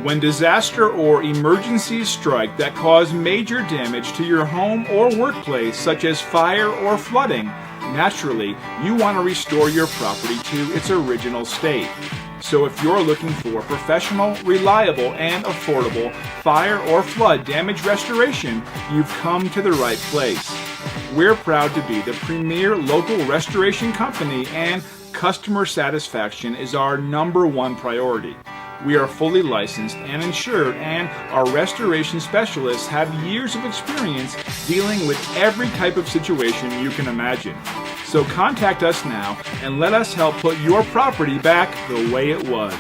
When disaster or emergencies strike that cause major damage to your home or workplace, such as fire or flooding, naturally, you want to restore your property to its original state. So if you're looking for professional, reliable, and affordable fire or flood damage restoration, you've come to the right place. We're proud to be the premier local restoration company, and customer satisfaction is our #1 priority. We are fully licensed and insured, and our restoration specialists have years of experience dealing with every type of situation you can imagine. So contact us now and let us help put your property back the way it was.